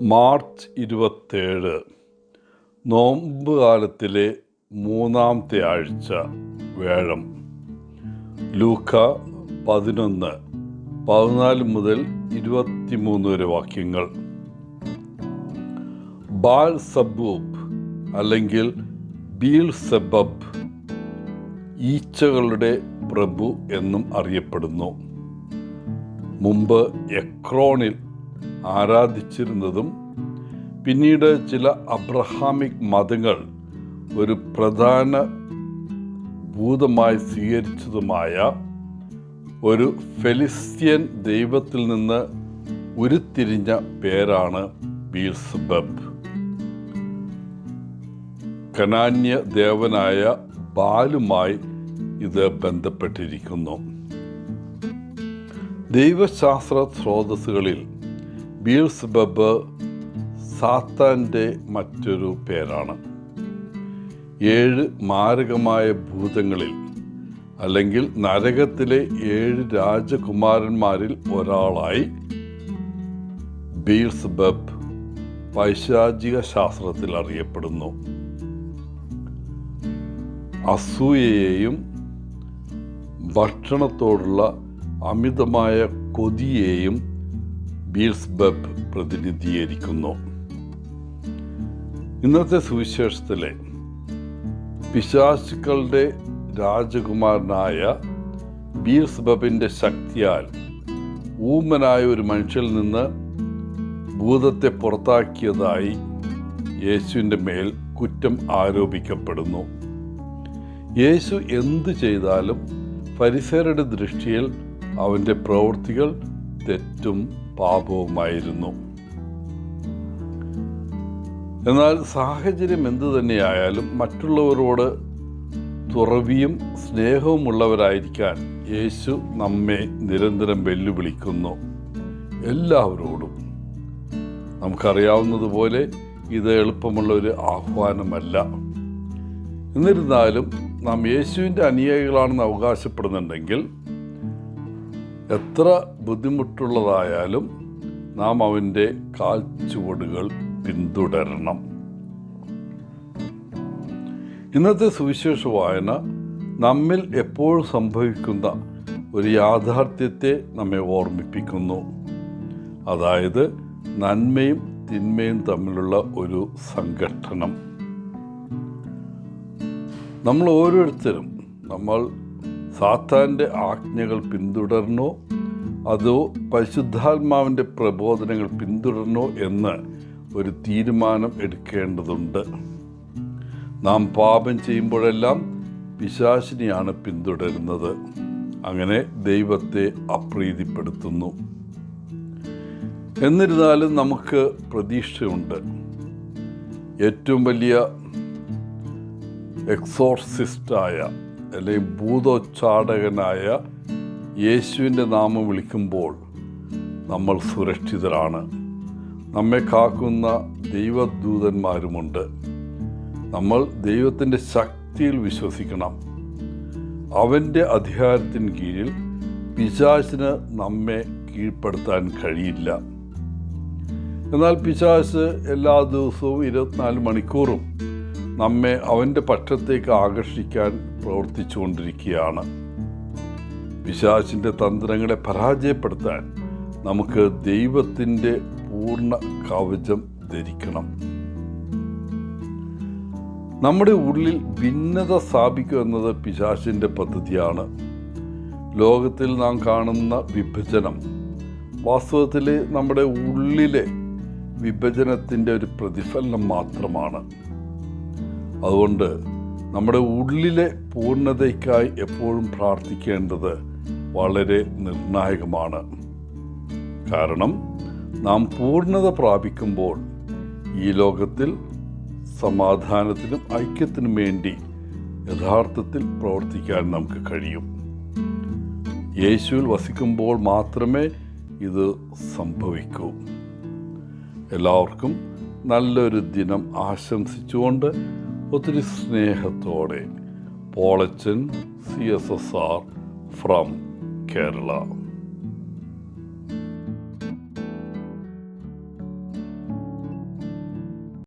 March 27 നോമ്പ് കാലത്തിലെ 3-ാമത്തെ ആഴ്ച വ്യാഴം. ലൂക്ക 11:14 മുതൽ 23 വരെ വാക്യങ്ങൾ. ബാൽ സബൂബ് അല്ലെങ്കിൽ ബീൽസെബബ് ഈച്ചകളുടെ പ്രഭു എന്നും അറിയപ്പെടുന്നു. മുമ്പ് എക്രോണിൽ ആരാധിച്ചിരുന്നതും പിന്നീട് ചില അബ്രഹാമിക് മതങ്ങൾ ഒരു പ്രധാന ഭൂതമായി സ്വീകരിച്ചതുമായ ഒരു ഫെലിസ്ത്യൻ ദൈവത്തിൽ നിന്ന് ഉരുത്തിരിഞ്ഞ പേരാണ് ബീൽസെബബ്. കനാന്യ ദേവനായ ബാലുമായി ഇത് ബന്ധപ്പെട്ടിരിക്കുന്നു. ദൈവശാസ്ത്ര സ്രോതസ്സുകളിൽ ബീൽസെബബ് സാത്താൻ്റെ മറ്റൊരു പേരാണ്. 7 മാരകമായ ഭൂതങ്ങളിൽ അല്ലെങ്കിൽ നരകത്തിലെ 7 രാജകുമാരന്മാരിൽ ഒരാളായി ബീൽസെബബ് പൈശാചിക ശാസ്ത്രത്തിൽ അറിയപ്പെടുന്നു. അസൂയയെയും ഭക്ഷണത്തോടുള്ള അമിതമായ കൊതിയെയും ബീൽസെബബ് പ്രതിനിധീകരിക്കുന്നു. ഇന്നത്തെ സുവിശേഷത്തിലെ പിശാചുക്കളുടെ രാജകുമാരനായ ബീൽസെബബിൻ്റെ ശക്തിയാൽ ഊമനായ ഒരു മനുഷ്യനിൽ നിന്ന് ഭൂതത്തെ പുറത്താക്കിയതായി യേശുവിൻ്റെ മേൽ കുറ്റം ആരോപിക്കപ്പെടുന്നു. യേശു എന്തു ചെയ്താലും ഫരിസേയരുടെ ദൃഷ്ടിയിൽ അവൻ്റെ പ്രവൃത്തികൾ തെറ്റും പാപവുമായിരുന്നു. എന്നാൽ സാഹചര്യം എന്തു തന്നെയായാലും മറ്റുള്ളവരോട് തുറവിയും സ്നേഹവുമുള്ളവരായിരിക്കാൻ യേശു നമ്മെ നിരന്തരം വെല്ലുവിളിക്കുന്നു. എല്ലാവരോടും. നമുക്കറിയാവുന്നതുപോലെ ഇത് എളുപ്പമുള്ള ഒരു ആഹ്വാനമല്ല. എന്നിരുന്നാലും നാം യേശുവിൻ്റെ അനുയായികളാണെന്ന് അവകാശപ്പെടുന്നുണ്ടെങ്കിൽ എത്ര ബുദ്ധിമുട്ടുള്ളതായാലും നാം അവൻ്റെ കാൽച്ചുവടുകൾ പിന്തുടരണം. ഇന്നത്തെ സുവിശേഷ വായന നമ്മിൽ എപ്പോഴും സംഭവിക്കുന്ന ഒരു യാഥാർത്ഥ്യത്തെ നമ്മെ ഓർമ്മിപ്പിക്കുന്നു. അതായത് നന്മയും തിന്മയും തമ്മിലുള്ള ഒരു സംഘട്ടനം. നമ്മൾ ഓരോരുത്തരും സാത്താൻ്റെ ആജ്ഞകൾ പിന്തുടരണോ അതോ പരിശുദ്ധാത്മാവിൻ്റെ പ്രബോധനങ്ങൾ പിന്തുടരണോ എന്ന് ഒരു തീരുമാനം എടുക്കേണ്ടതുണ്ട്. നാം പാപം ചെയ്യുമ്പോഴെല്ലാം പിശാചിനെയാണ് പിന്തുടരുന്നത്. അങ്ങനെ ദൈവത്തെ അപ്രീതിപ്പെടുത്തുന്നു. എന്നിരുന്നാലും നമുക്ക് പ്രതീക്ഷയുണ്ട്. ഏറ്റവും വലിയ എക്സോർസിസ്റ്റായ അല്ലെങ്കിൽ ഭൂതോച്ചാടകനായ യേശുവിൻ്റെ നാമം വിളിക്കുമ്പോൾ നമ്മൾ സുരക്ഷിതരാണ്. നമ്മെ കാക്കുന്ന ദൈവദൂതന്മാരുമുണ്ട്. നമ്മൾ ദൈവത്തിൻ്റെ ശക്തിയിൽ വിശ്വസിക്കണം. അവൻ്റെ അധികാരത്തിന് കീഴിൽ പിശാചിന് നമ്മെ കീഴ്പ്പെടുത്താൻ കഴിയില്ല. എന്നാൽ പിശാച് എല്ലാ ദിവസവും 24 മണിക്കൂറും നമ്മെ അവൻ്റെ പക്ഷത്തേക്ക് ആകർഷിക്കാൻ പ്രവർത്തിച്ചുകൊണ്ടിരിക്കുകയാണ്. പിശാചിൻ്റെ തന്ത്രങ്ങളെ പരാജയപ്പെടുത്താൻ നമുക്ക് ദൈവത്തിൻ്റെ പൂർണ്ണ കവചം ധരിക്കണം. നമ്മുടെ ഉള്ളിൽ ഭിന്നത സ്ഥാപിക്കുക എന്നത് പിശാചിൻ്റെ പദ്ധതിയാണ്. ലോകത്തിൽ നാം കാണുന്ന വിഭജനം വാസ്തവത്തിൽ നമ്മുടെ ഉള്ളിലെ വിഭജനത്തിൻ്റെ ഒരു പ്രതിഫലനം മാത്രമാണ്. അതുകൊണ്ട് നമ്മുടെ ഉള്ളിലെ പൂർണ്ണതയ്ക്കായി എപ്പോഴും പ്രാർത്ഥിക്കേണ്ടത് വളരെ നിർണായകമാണ്. കാരണം നാം പൂർണ്ണത പ്രാപിക്കുമ്പോൾ ഈ ലോകത്തിൽ സമാധാനത്തിനും ഐക്യത്തിനും വേണ്ടി യഥാർത്ഥത്തിൽ പ്രവർത്തിക്കാൻ നമുക്ക് കഴിയും. യേശുവിൽ വസിക്കുമ്പോൾ മാത്രമേ ഇത് സംഭവിക്കൂ. എല്ലാവർക്കും നല്ലൊരു ദിനം ആശംസിച്ചുകൊണ്ട് ഒത്തിരി സ്നേഹത്തോടെ പോളച്ചൻ CSSR ഫ്രം കേരള.